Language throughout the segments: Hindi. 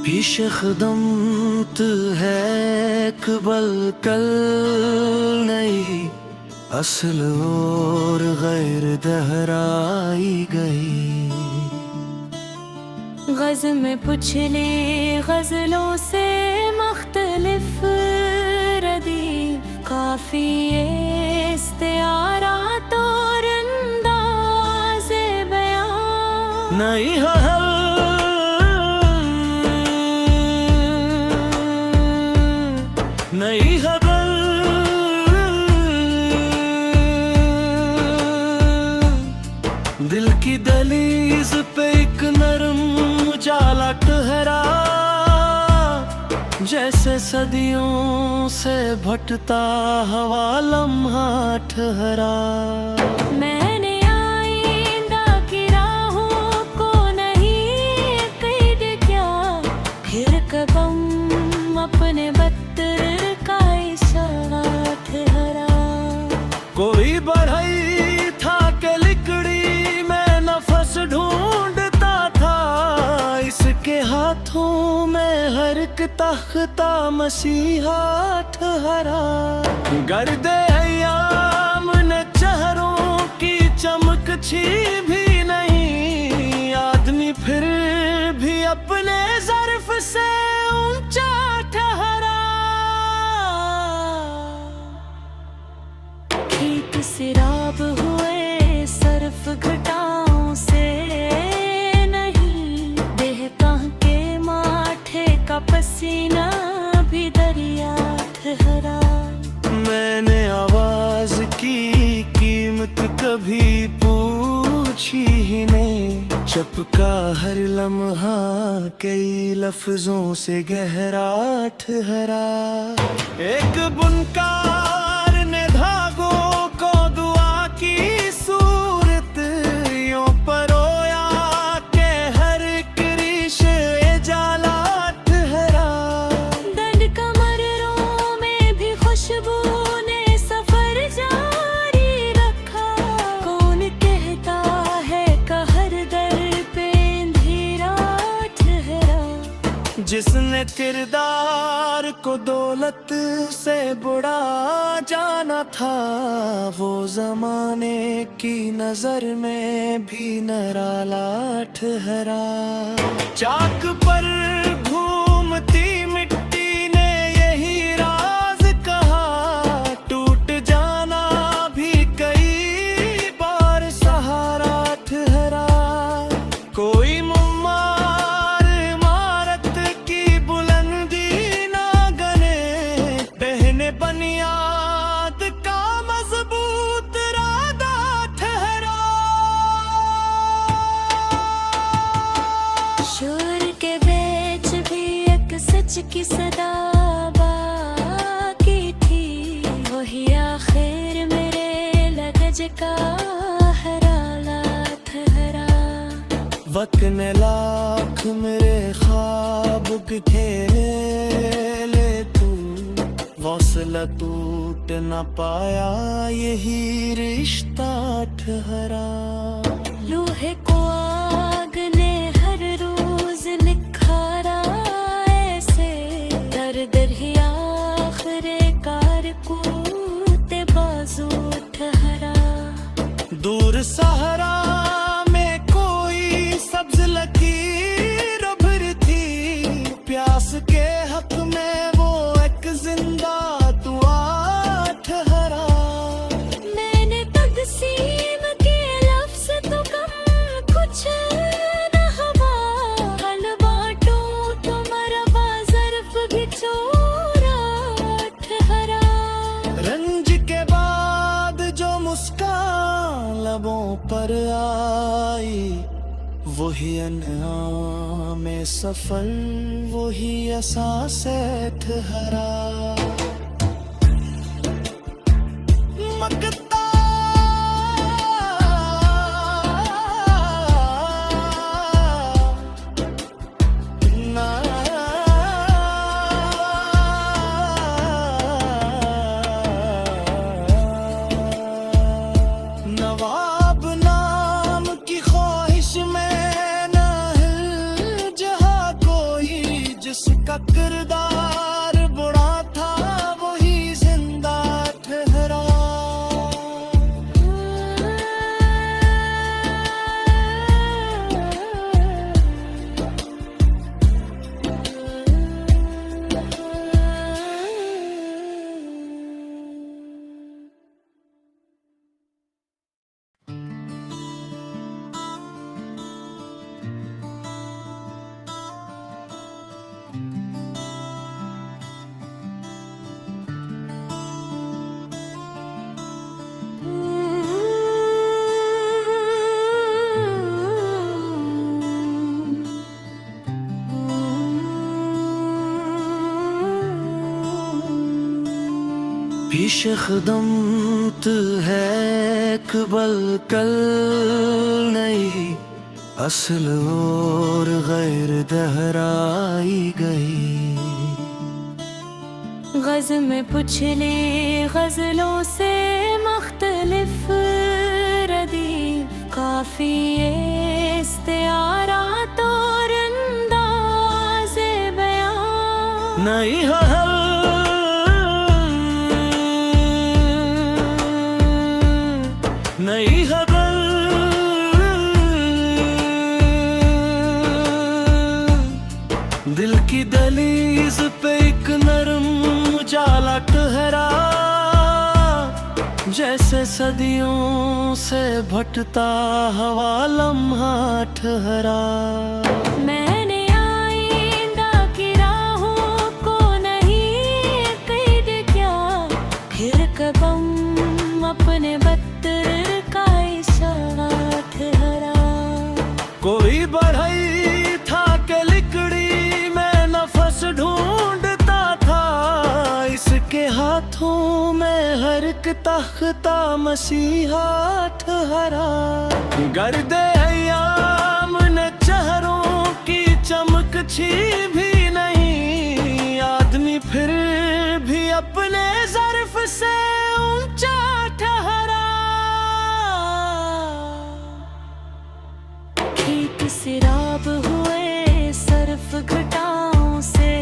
पीशखदमत है कबल कल नहीं, असल और गैर दहराई गई। गज़ल में पुछली गज़लों से मुख्तलिफ रदीफ, काफिए इस्तिआरात और अंदाज़े बयां। नहीं है नहीं खबर दिल की दहलीज पे एक नरम उजाला ठहरा, जैसे सदियों से भटता हवा लम्हा ठहरा। मैंने आइंदा की राहों को नहीं कैद किया, फिर कब हम अपने बत्तर का इशारा ठहरा। कोई बढ़ई था के लिकड़ी में नफस ढूंढता था, इसके हाथों में हर एक तख्ता मसीहा ठहरा। गर्दे अय्याम ने चेहरों की चमक भी नहीं, आदमी फिर भी अपने ज़र्फ से ऊंचा ठहरा। खेत सिराब हुए सर्फ घटाओं से नहीं, देह के माठे का पसीना भी दरिया ठहरा। मैंने आवाज की कीमत कभी पूछी ही नहीं, चपका हर लम्हा कई लफ्जों से गहरा ठहरा। एक बुनकार ने धागों को दुआ की सूरत यूं परोया के हर एक रिश्ते जाला ठहरा। दर्द कमरों में भी खुशबू ने सफर जारी रखा, कौन कहता है कहर दर पे अंधेरा ठहरा। जिसने किरदार को दौलत से बुरा जाना था, वो जमाने की नजर में भी निराला ठहरा। चाक पर घूमती मिट्टी ने यही राज कहा, टूट जाना भी कई बार सहारा ठहरा। कोई मुम्मार इमारत की बुलंदी ना गने, बहने बुनियाद का मजबूत इरादा ठहरा। शोर के बीच भी एक सच की सदा बाकी थी, वही आखिर मेरे लगज का हराला ठहरा। वक्त ने लाख मेरे ख्वाब खेले, तू हौसला टूट न पाया, यही रिश्ता ठहरा। लोहे को आग ने हर रोज निखारा, ऐसे दर दर ही आखिर कार कूते बाजू ठहरा। दूर सहारा में कोई सब्ज लकीर उभरी थी, प्यास के हक में वो एक जिंदा दुआ ठहरा। मैंने तक़सीम के लफ्ज़ तो कम कुछ न हवा, हल बांटो तो मरवा ज़र्फ़ भी चोरा ठहरा। रंज के बाद जो मुस्कान लबों पर आई, वही अनआम में सफर, वही एहसास ठहरा। मकता ना नवाब नाम की ख्वाहिश में ना हिल जहाँ कोई पेशकदमत है कबल कल नहीं, असल और गैर दहराई गई। गज़ल में पुछले गज़लों से मुख्तलिफ रदीफ, काफ़िए इस्तिआरात और अंदाज़े बयां। नहीं नहीं हबल दिल की दहलीज पे एक नरम उजाला ठहरा, जैसे सदियों से भटता हवा लम्हा ठहरा। मैंने आइंदा की राहों को नहीं कैद किया, फिर कदम अपने बत्तर का इशारा ठहरा। कोई बढ़ई था के लिकड़ी में नफस ढूंढता था, इसके हाथों में हर एक तख्ता मसीहा ठहरा। गर्दे अय्याम ने चेहरों की चमक भी नहीं, आदमी फिर भी अपने ज़र्फ से ऊंचा ठहरा। खेत सिराब हुए सर्फ घटाओं से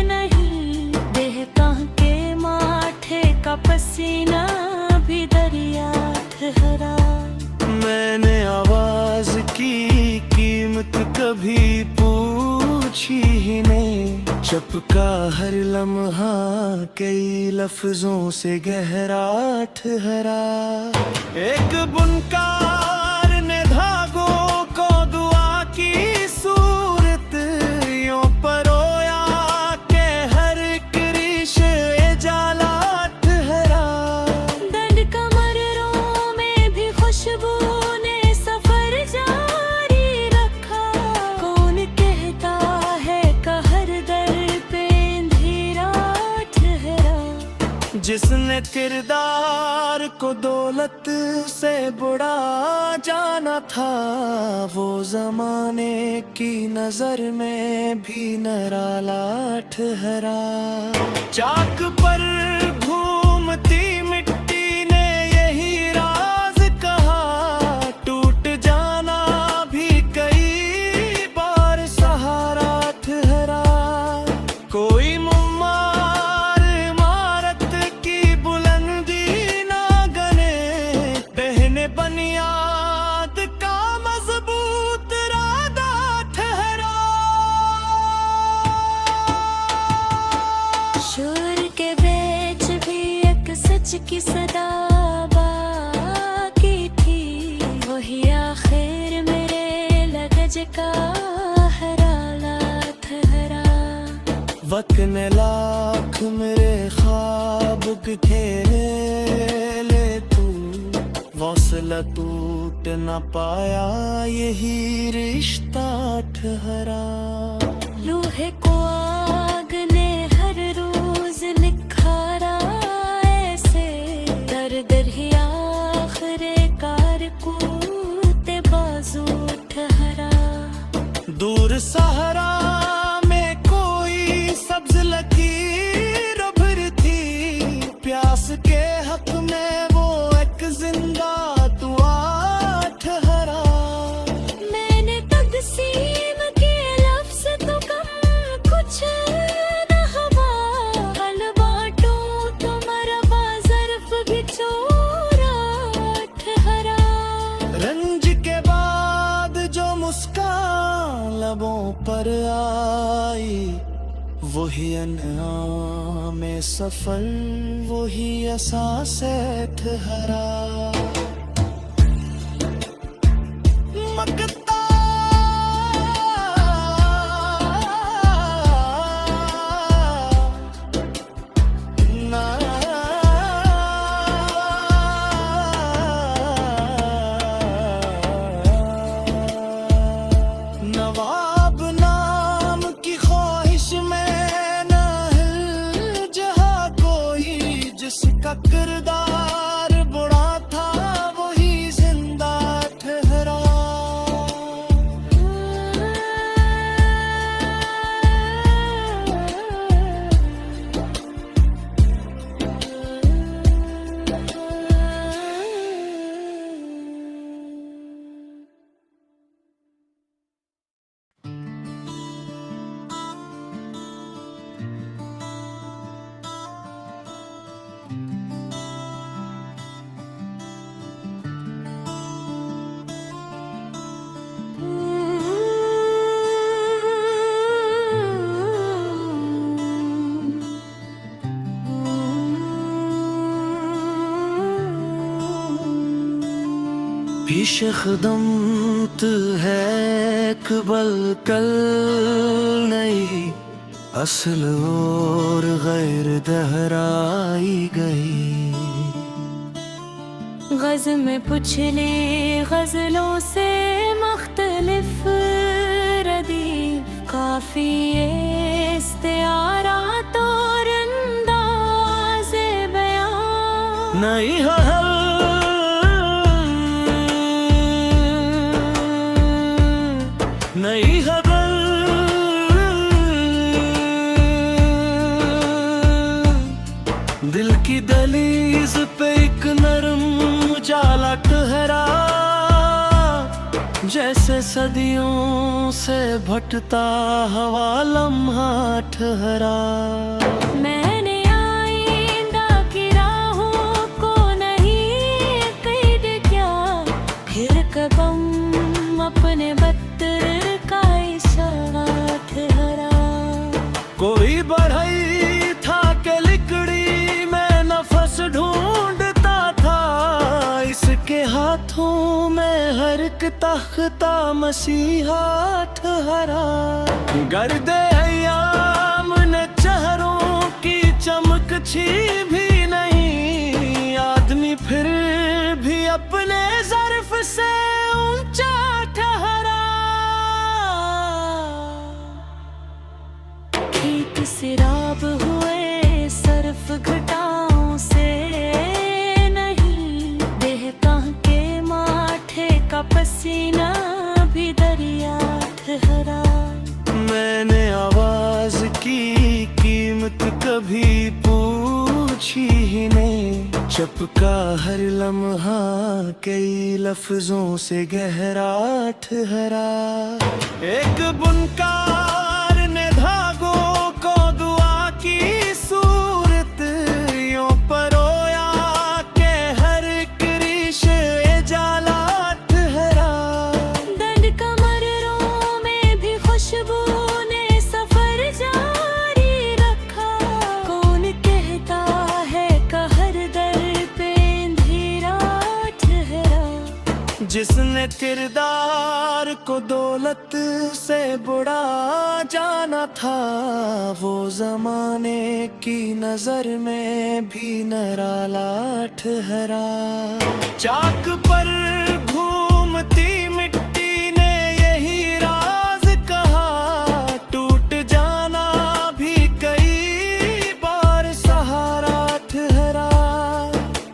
नहीं, देहता के माठे का पसीना भी दरिया ठहरा। मैंने आवाज की कीमत कभी पूछी ही नहीं, चपका हर लम्हा कई लफ्जों से गहरा ठहरा। एक बुनकार ने धागों को दुआ की सूरत यूं परोया के हर एक रिश्ते जाला ठहरा। दर्द कमरों में भी खुशबू ने सफर जारी रखा, कौन कहता है कहर दर पे अंधेरा ठहरा। जिसने किरदार को दौलत से बुरा जाना था, वो जमाने की नजर में भी निराला ठहरा। चाक पर घूमती मिट्टी ने यही राज कहा, टूट जाना भी कई बार सहारा ठहरा। कोई मुम्मार इमारत की बुलंदी ना गने, पहने बुनियाद का मजबूत इरादा ठहरा। शोर के बीच भी एक सच की सदा बाकी थी, वही आखिर मेरे लगज का हराला ठहरा। वक्त ने लाख मेरे ख्वाब घेरे ले तू, हौसला टूट न पाया यही रिश्ता ठहरा। लोहे को आग ने हर रोज निखारा, ऐसे दर दर ही आखिर कार कूते बाजू ठहरा। दूर सहारा में कोई सब्ज लकीर उभर थी, प्यास के हक में वो एक जिंदा दुआ ठहरा। मैंने तक़सीम के लफ्ज़ तो कम कुछ न हवा, हल बांटो तो मरवा ज़र्फ़ भी चोरा ठहरा। रंज के बाद जो मुस्कान लबों पर आई, वही अनआम में सफर, वही एहसास ठहरा। मकता ना नवाब नाम की ख्वाहिश में ना हिल जहाँ कोई, का किरदार बुरा था वही जिंदा ठहरा। पेशकदम्त है कबल कल नहीं, असल और गैर दहराई गई। गज़ में पुछली गज़लों से मुख्तलिफ रदीफ, काफिये इस्तिआरात और अंदाज़े बयां। नहीं नहीं खबर दिल की दहलीज पे एक नरम उजाला ठहरा, जैसे सदियों से भटता हवा लम्हा ठहरा। मैंने आइंदा की राहों को नहीं कैद किया, फिर कबम अपने बत्तर का इशारा ठहरा। कोई बढ़ई था के लिकड़ी में नफस ढूंढता था, इसके हाथों में हर एक तख्ता मसीहा ठहरा। गर्दे अय्याम ने चेहरों की चमक भी नहीं, आदमी फिर भी अपने ज़र्फ से ऊंचा ठहरा। खेत सिराब हुए सर्फ घटाओं से नहीं, देहता के माठे का पसीना भी दरिया ठहरा। मैंने आवाज की कीमत कभी पूछी ही नहीं, चपका हर लम्हा कई लफ्जों से गहरा ठहरा। एक बुनकार ने धागों को दुआ की सूरत यूं परोया के हर एक रिश्ते जाला ठहरा। दर्द कमरों में भी खुशबू ने सफर जारी रखा, कौन कहता है कहर दर पे अंधेरा ठहरा। जिसने किरदार को दौलत से बुरा जाना था, वो जमाने की नजर में भी निराला ठहरा। चाक पर घूमती मिट्टी ने यही राज कहा, टूट जाना भी कई बार सहारा ठहरा।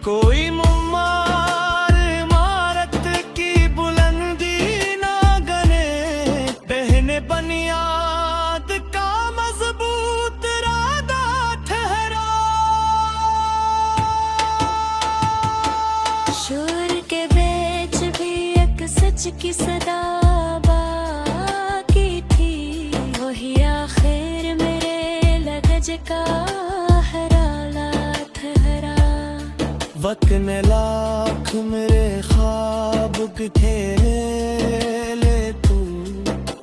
कोई मुम्मार इमारत की बुलंदी ना गने, बहने बुनियाद का मजबूत इरादा ठहरा। शोर के बीच भी एक सच की सदा बाकी थी, वही आखिर मेरे लगज का हराला ठहरा। वक्त ने लाख मेरे ख्वाब घेरे ले तू,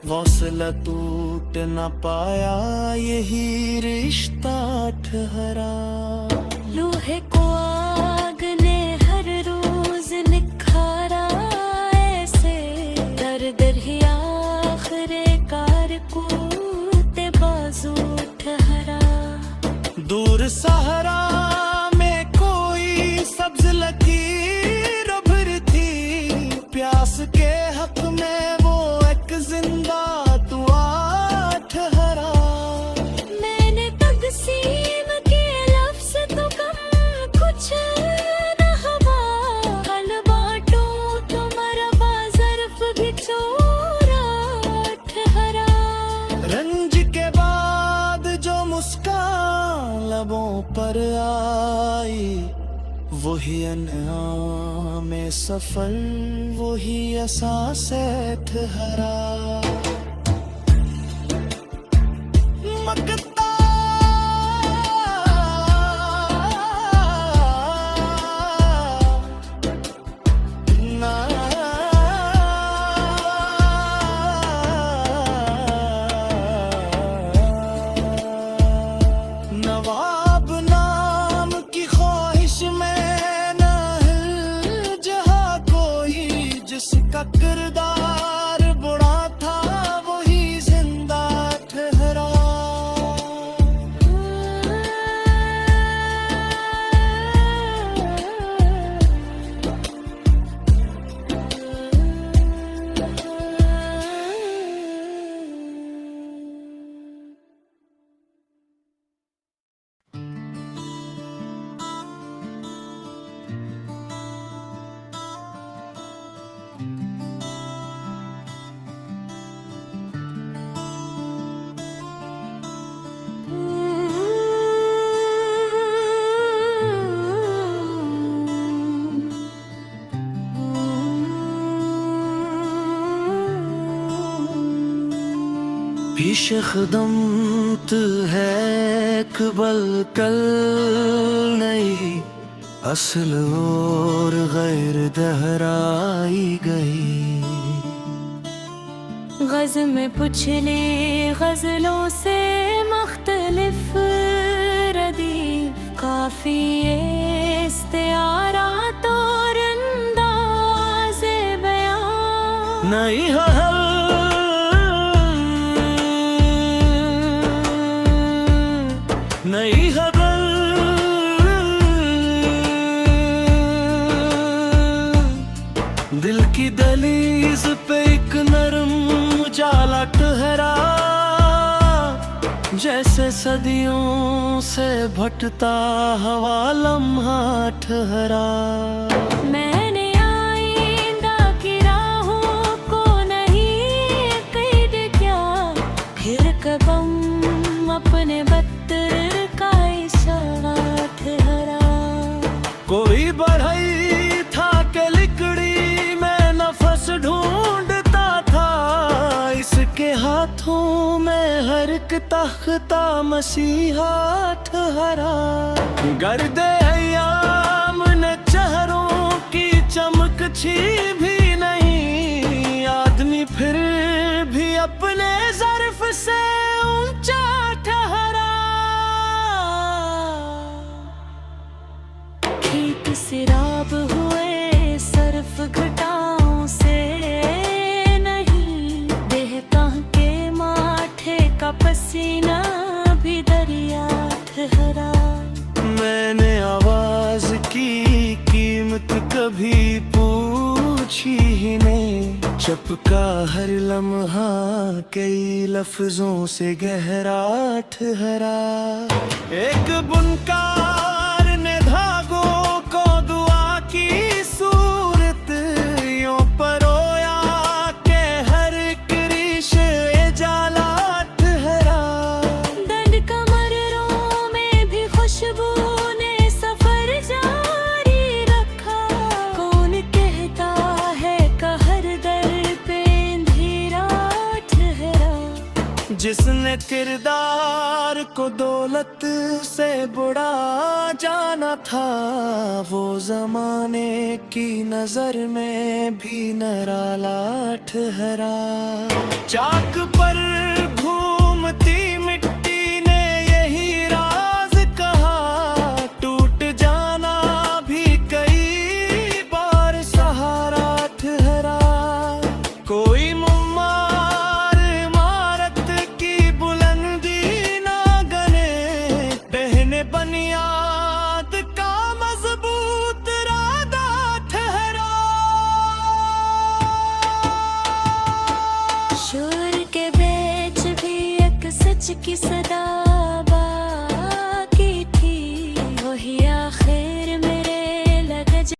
हौसला टूट न पाया यही रिश्ता ठहरा। लोहे को आग ने हर रोज निखारा, ऐसे दर दर ही आखिरे कार कूदते बाजू ठहरा। दूर सहरा में कोई सब्ज लकीर उभरती, प्यास के हक में वो एक जिंदा दुआ ठहरा। मैंने तकसीम के लफ्ज आई, वही अनआम सफर, वही एहसास ठहरा। मकता ना नवाब नाम की ख्वाहिश में न हिल जहा कोई, जिसका किरदार बुरा था वही जिंदा ठहरा। पेशकदम्त है कबल कल नहीं, असल और गैर दहराई गई। गज़ल में पुछली गज़लों से मुख्तलिफ रदीफ, काफिए इस्तिआरात और अंदाज़े बयां। नहीं नहीं हबल, दिल की दहलीज पे एक नरम उजाला ठहरा, जैसे सदियों से भटता हवा लम्हा ठहरा। मैंने आइंदा की राहों को नहीं कैद किया, फिर कदम अपने बत्तर का इशारा ठहरा। कोई बढ़ई था के लिकड़ी में नफस ढूंढता था, इसके हाथों में हर एक तख्ता मसीहा ठहरा। गर्दे अय्याम ने चेहरों की चमक भी नहीं, आदमी फिर भी अपने ज़र्फ से ऊंचा ठहरा। खेत सिराब हुए सर्फ घटाओं से नहीं, देहता के माथे का पसीना भी दरिया ठहरा। मैंने आवाज की कीमत कभी पूछी ही नहीं, चपका हर लम्हा कई लफ्जों से गहरा ठहरा। एक बुनकार ने धागों को दुआ की सूरत यूं परोया के हर एक रिश्ते जाला ठहरा। दर्द कमरों में भी खुशबू ने सफर जारी रखा, कौन कहता है कहर दर पे अंधेरा ठहरा। जिसने किरदार को दौलत से बुरा जाना था, वो जमाने की नजर में भी निराला ठहरा। चाक पर घूमती मिट्टी ने यही राज कहा, टूट जाना भी कई बार सहारा ठहरा। कोई मुम्मार इमारत की बुलंदी ना गने, बहने बुनियाद का मजबूत रादा ठहरा। शोर के बीच भी एक सच की सदा